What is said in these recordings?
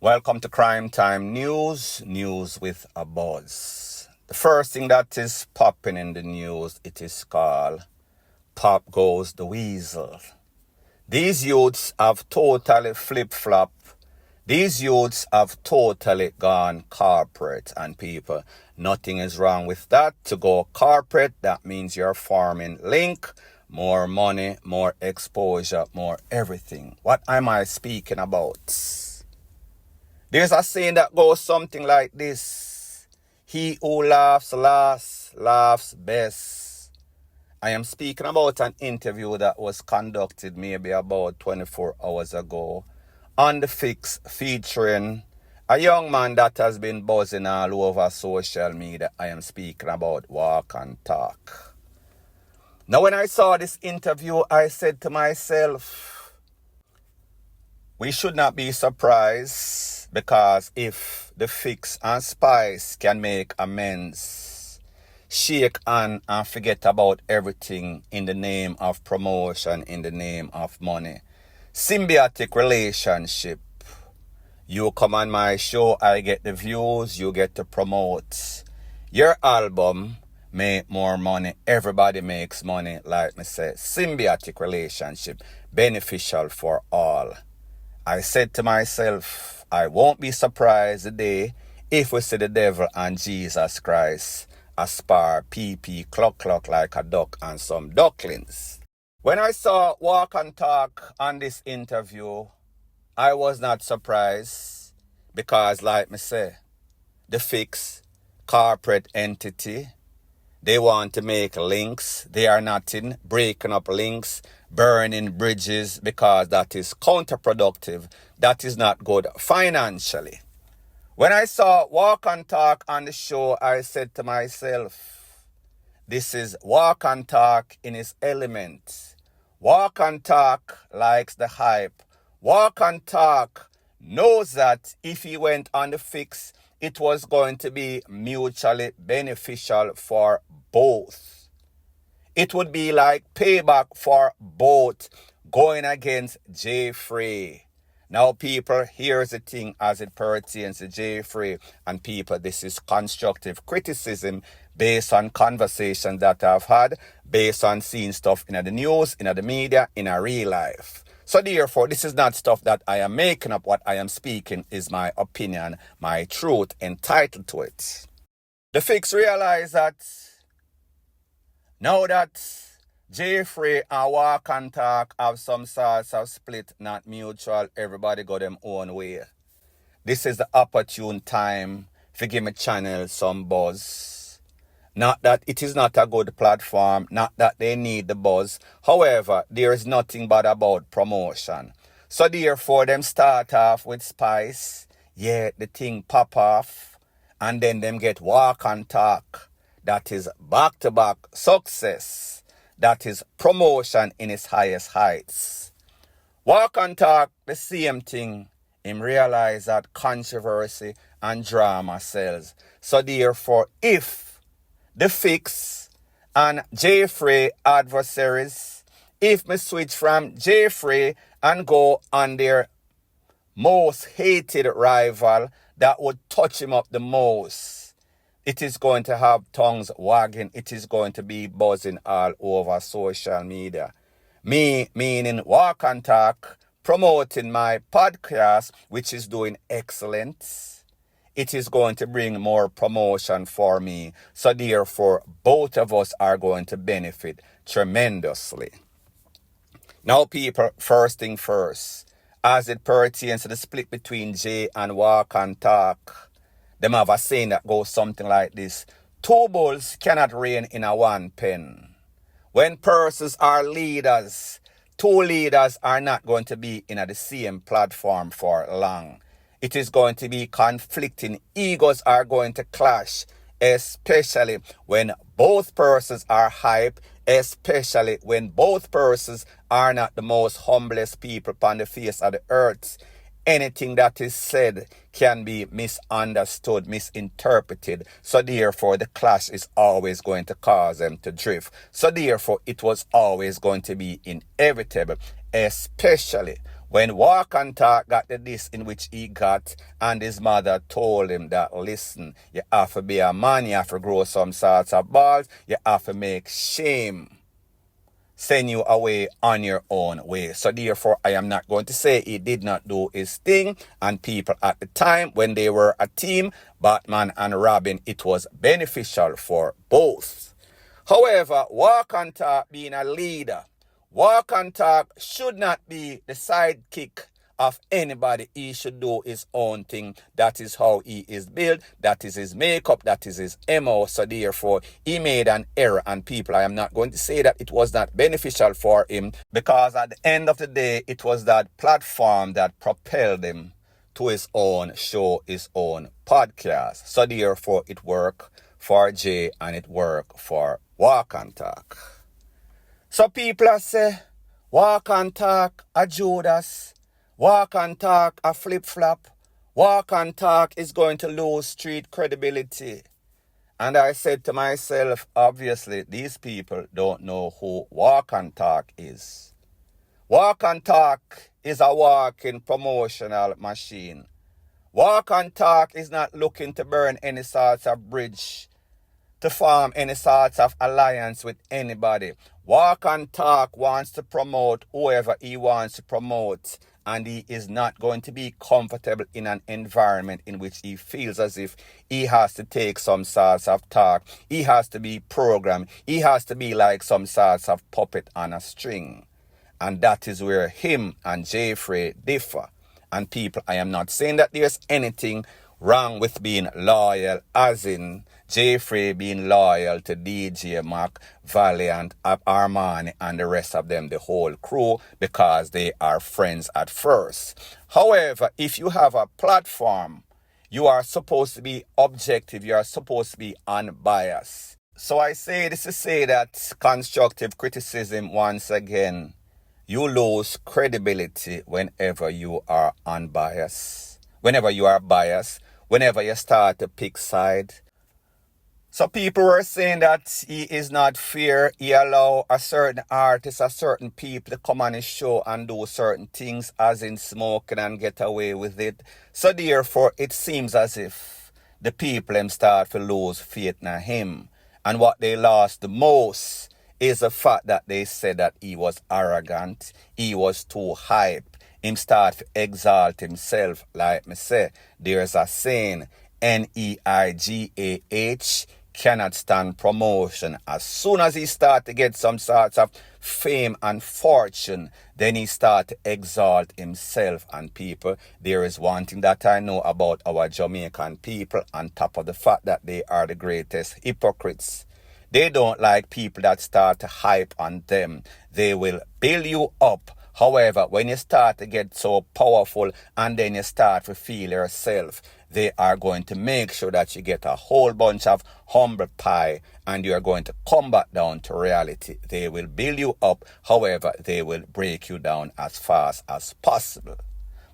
Welcome to Crime Time News with a buzz. The first thing that is popping in the news, it is called Pop Goes the Weasel. These youths have totally flip-flop. These youths have totally gone corporate, and people, nothing is wrong with that. To go corporate, that means you're farming link, more money, more exposure, more everything. What am I speaking about? There's a saying that goes something like this: he who laughs last, laughs best. I am speaking about an interview that was conducted maybe about 24 hours ago on The Fix, featuring a young man that has been buzzing all over social media. I am speaking about Walk and Talk. Now, when I saw this interview, I said to myself, we should not be surprised, because if The Fix and Spice can make amends, shake on and forget about everything in the name of promotion, in the name of money, symbiotic relationship. You come on my show, I get the views, you get to promote your album, make more money, everybody makes money. Like me say, symbiotic relationship, beneficial for all. I said to myself, I won't be surprised today if we see the devil and Jesus Christ aspire pee cluck like a duck and some ducklings. When I saw Walk and Talk on this interview, I was not surprised, because like me say, The Fix, corporate entity, they want to make links. They are not in breaking up links, burning bridges, because that is counterproductive. That is not good financially. When I saw Walk and Talk on the show, I said to myself, this is Walk and Talk in its element. Walk and Talk likes the hype. Walk and Talk knows that if he went on The Fix, it was going to be mutually beneficial for both. It would be like payback for both, going against JAII FRAIS. Now, people, here's the thing as it pertains to JAII FRAIS. And people, this is constructive criticism based on conversations that I've had, based on seeing stuff in the news, in the media, in a real life. So therefore, this is not stuff that I am making up. What I am speaking is my opinion, my truth entitled to it. The Fix realize that now that JAII FRAIS and Walk and Talk have some sorts of split, not mutual, everybody go them own way. This is the opportune time to give my channel some buzz. Not that it is not a good platform, not that they need the buzz. However, there is nothing bad about promotion. So therefore, them start off with Spice, yeah, the thing pop off, and then them get Walk and Talk. That is back-to-back success. That is promotion in its highest heights. Walk and Talk, the same thing. Him realize that controversy and drama sells. So therefore, if The Fix and JAII FRAIS adversaries, if me switch from JAII FRAIS and go on their most hated rival that would touch him up the most, it is going to have tongues wagging. It is going to be buzzing all over social media. Me, meaning Walk and Talk, promoting my podcast, which is doing excellent. It is going to bring more promotion for me. So therefore, both of us are going to benefit tremendously. Now, people, first thing first, as it pertains to the split between JAII and Walk and Talk, them have a saying that goes something like this: two bulls cannot reign in a one pen. When persons are leaders, two leaders are not going to be in the same platform for long. It is going to be conflicting. Egos are going to clash, especially when both persons are hype, especially when both persons are not the most humblest people upon the face of the earth. Anything that is said can be misunderstood, misinterpreted. So therefore, the clash is always going to cause them to drift. So therefore, it was always going to be inevitable, especially When Walk and Talk got the diss in which he got, and his mother told him that, listen, you have to be a man, you have to grow some sorts of balls, you have to make shame send you away on your own way. So therefore, I am not going to say he did not do his thing. And people at the time, when they were a team, Batman and Robin, it was beneficial for both. However, Walk and Talk being a leader, Walk and Talk should not be the sidekick of anybody. He should do his own thing. That is how he is built. That is his makeup. That is his MO. So therefore, he made an error. And people, I am not going to say that it was not beneficial for him, because at the end of the day, it was that platform that propelled him to his own show, his own podcast. So therefore, it worked for Jay and it worked for Walk and Talk. So people are say, Walk and Talk a Judas. Walk and Talk a flip-flop. Walk and Talk is going to lose street credibility. And I said to myself, obviously, these people don't know who Walk and Talk is. Walk and Talk is a walking promotional machine. Walk and Talk is not looking to burn any sorts of bridge, to form any sorts of alliance with anybody. Walk and Talk wants to promote whoever he wants to promote. And he is not going to be comfortable in an environment in which he feels as if he has to take some sorts of talk. He has to be programmed. He has to be like some sorts of puppet on a string. And that is where him and JAII FRAIS differ. And people, I am not saying that there's anything wrong with being loyal, as in JAII FRAIS being loyal to DJ Mac, Valiant, Armani, and the rest of them, the whole crew, because they are friends at first. However, if you have a platform, you are supposed to be objective, you are supposed to be unbiased. So I say this to say that constructive criticism, once again, you lose credibility whenever you are unbiased. Whenever you are biased, whenever you start to pick side. So people were saying that he is not fair. He allow a certain artist, a certain people to come on his show and do certain things, as in smoking, and get away with it. So therefore, it seems as if the people them start to lose faith in him. And what they lost the most is the fact that they said that he was arrogant, he was too hype. Him start to exalt himself. Like me say, there's a saying, Neigah cannot stand promotion. As soon as he start to get some sorts of fame and fortune, then he start to exalt himself. And people, there is one thing that I know about our Jamaican people, on top of the fact that they are the greatest hypocrites. They don't like people that start to hype on them. They will build you up. However, when you start to get so powerful and then you start to feel yourself, they are going to make sure that you get a whole bunch of humble pie and you are going to come back down to reality. They will build you up. However, they will break you down as fast as possible.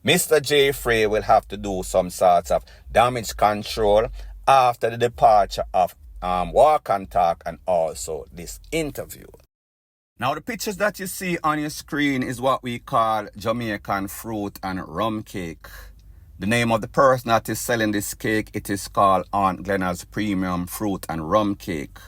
Mr. JAII FRAIS will have to do some sorts of damage control after the departure of Walk and Talk and also this interview. Now, the pictures that you see on your screen is what we call Jamaican fruit and rum cake. The name of the person that is selling this cake, it is called Aunt Glenna's Premium Fruit and Rum Cake.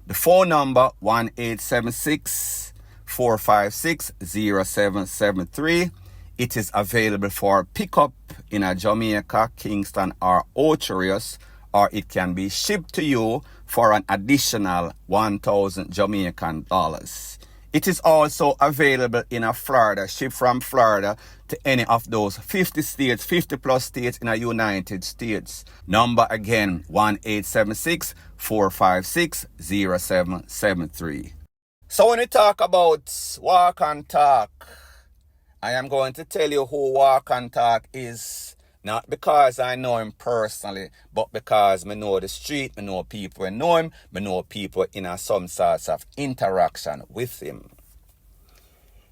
The phone number, 1-876-456-0773. It is available for pickup in a Jamaica, Kingston, or Ocherius, or it can be shipped to you for an additional 1,000 Jamaican dollars. It is also available in a Florida, shipped from Florida to any of those 50 states, 50 plus states in the United States. Number again, 1-876-456-0773. So when we talk about Walk and Talk, I am going to tell you who Walk and Talk is. Not because I know him personally, but because I know the street, I know people who know him, I know people in some sorts of interaction with him.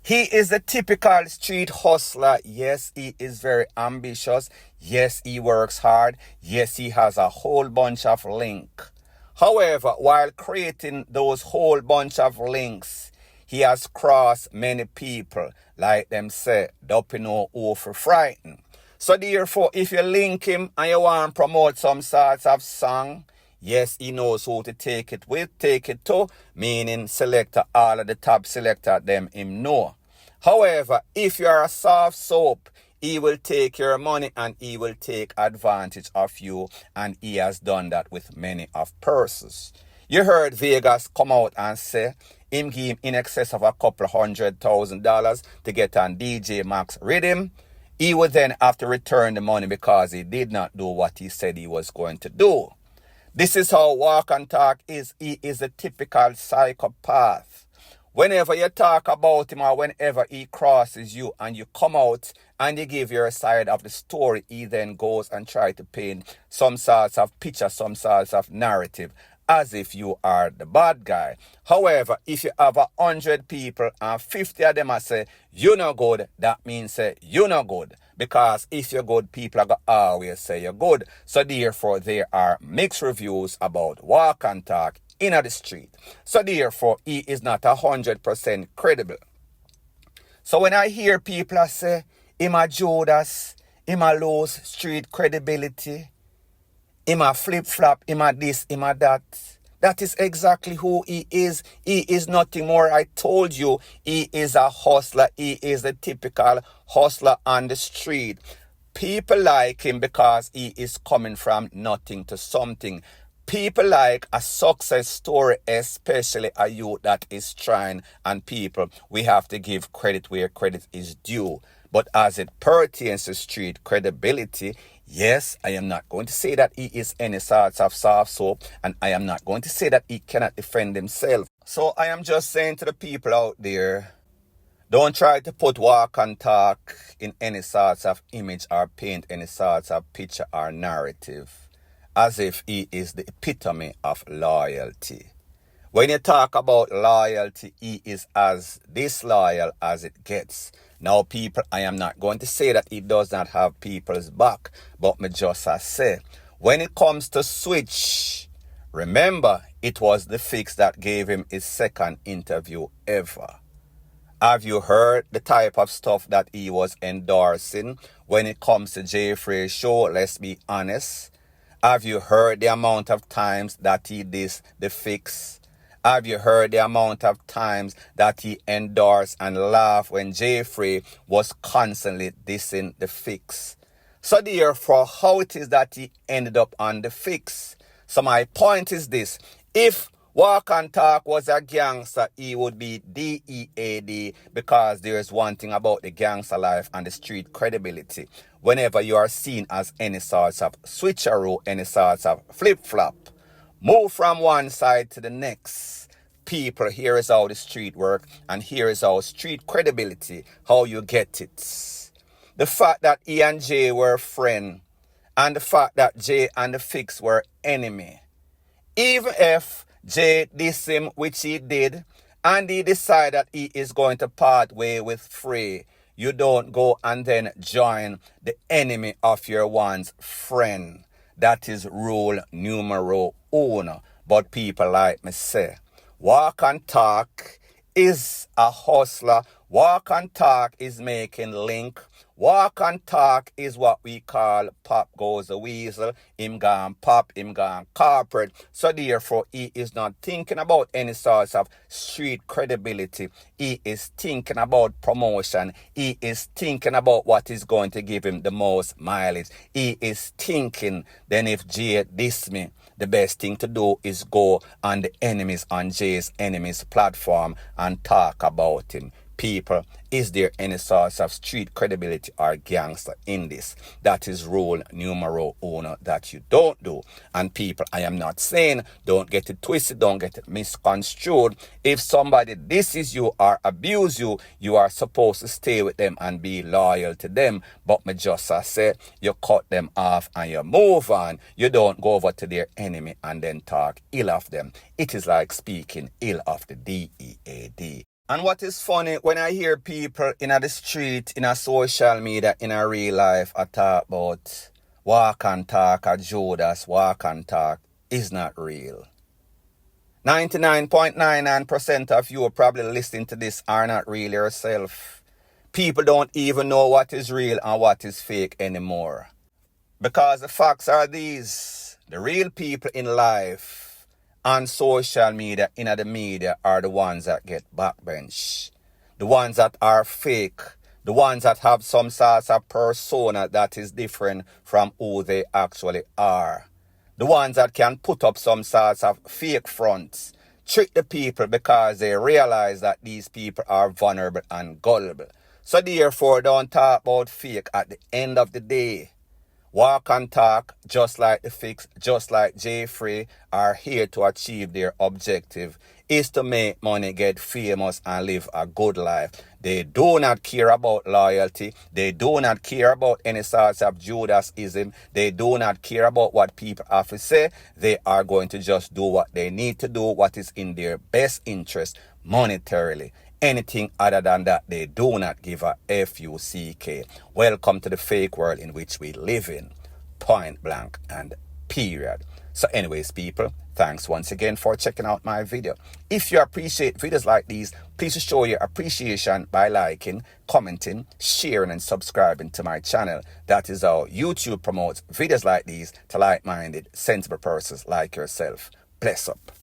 He is a typical street hustler. Yes, he is very ambitious. Yes, he works hard. Yes, he has a whole bunch of links. However, while creating those whole bunch of links, He has crossed many people, like them say, don't know who for frightened. So therefore, if you link him and you want to promote some sorts of song, yes, he knows who to take it with, take it to, meaning selector, all of the top selector, them him know. However, if you are a soft soap, he will take your money and he will take advantage of you, and he has done that with many of persons. You heard Vegas come out and say him give him in excess of $200,000 to get on DJ Max rhythm. He would then have to return the money because he did not do what he said he was going to do. This is how Walk and Talk is. He is a typical psychopath. Whenever you talk about him or whenever he crosses you and you come out and you give your side of the story, he then goes and tries to paint some sorts of picture, some sorts of narrative, as if you are the bad guy. However, if you have 100 people and 50 of them say, you're not good, that means say, you're not good. Because if you're good, people are going to always say you're good. So therefore, there are mixed reviews about Walk and Talk in the street. So therefore, he is not 100% credible. So when I hear people say, him a Judas, him a lose street credibility, him a flip-flop, him a this, him a that. That is exactly who he is. He is nothing more. I told you, he is a hustler. He is a typical hustler on the street. People like him because he is coming from nothing to something. People like a success story, especially a youth that is trying, and people, we have to give credit where credit is due. But as it pertains to street credibility, yes, I am not going to say that he is any sort of soft soap, and I am not going to say that he cannot defend himself. So I am just saying to the people out there, don't try to put Walk and Talk in any sorts of image or paint any sorts of picture or narrative as if he is the epitome of loyalty. When you talk about loyalty, he is as disloyal as it gets. Now, people, I am not going to say that he does not have people's back, but me just say, when it comes to Switch, remember, it was the Fix that gave him his second interview ever. Have you heard the type of stuff that he was endorsing when it comes to JAII FRAIS show? Let's be honest. Have you heard the amount of times that he dissed the Fix? Have you heard the amount of times that he endorsed and laughed when JAII FRAIS was constantly dissing the Fix? So therefore, how it is that he ended up on the Fix? So my point is this. If Walk and Talk was a gangster, he would be DEAD, because there is one thing about the gangster life and the street credibility. Whenever you are seen as any sorts of switcheroo, any sorts of flip-flop, move from one side to the next. People, here is how the street work, and here is how street credibility, how you get it. The fact that he and Jay were friends, and the fact that Jay and the Fix were enemy. Even if Jay dissed him, which he did, and he decided that he is going to part way with Free, you don't go and then join the enemy of your one's friend. That is rule numero uno. But people like me say, Walk and Talk is a hustler. Walk and Talk is making link. Walk and Talk is what we call pop goes the weasel. Him gone pop, him gone corporate. So therefore, he is not thinking about any sorts of street credibility. He is thinking about promotion. He is thinking about what is going to give him the most mileage. He is thinking, then if Jay diss me, the best thing to do is go on the enemies, on Jay's enemies platform and talk about him. People, is there any source of street credibility or gangster in this? That is rule numero uno that you don't do. And people, I am not saying, don't get it twisted, don't get it misconstrued. If somebody disses you or abuse you, you are supposed to stay with them and be loyal to them. But me just say, you cut them off and you move on. You don't go over to their enemy and then talk ill of them. It is like speaking ill of the DEAD. And what is funny, when I hear people in the street, in a social media, in a real life, I talk about Walk and Talk or Judas, Walk and Talk is not real. 99.99% of you are probably listening to this are not real yourself. People don't even know what is real and what is fake anymore. Because the facts are these. The real people in life on social media, in the media, are the ones that get backbench. The ones that are fake. The ones that have some sort of persona that is different from who they actually are. The ones that can put up some sorts of fake fronts, trick the people because they realize that these people are vulnerable and gullible. So therefore, don't talk about fake at the end of the day. Walk and talk, just like the Fix, just like JAII FRAIS, are here to achieve their objective, is to make money, get famous, and live a good life. They do not care about loyalty. They do not care about any sorts of Judasism. They do not care about what people have to say. They are going to just do what they need to do, what is in their best interest monetarily. Anything other than that, they do not give a F-U-C-K. Welcome to the fake world in which we live in. Point blank and period. So anyways, people, thanks once again for checking out my video. If you appreciate videos like these, please show your appreciation by liking, commenting, sharing, and subscribing to my channel. That is how YouTube promotes videos like these to like-minded, sensible persons like yourself. Bless up.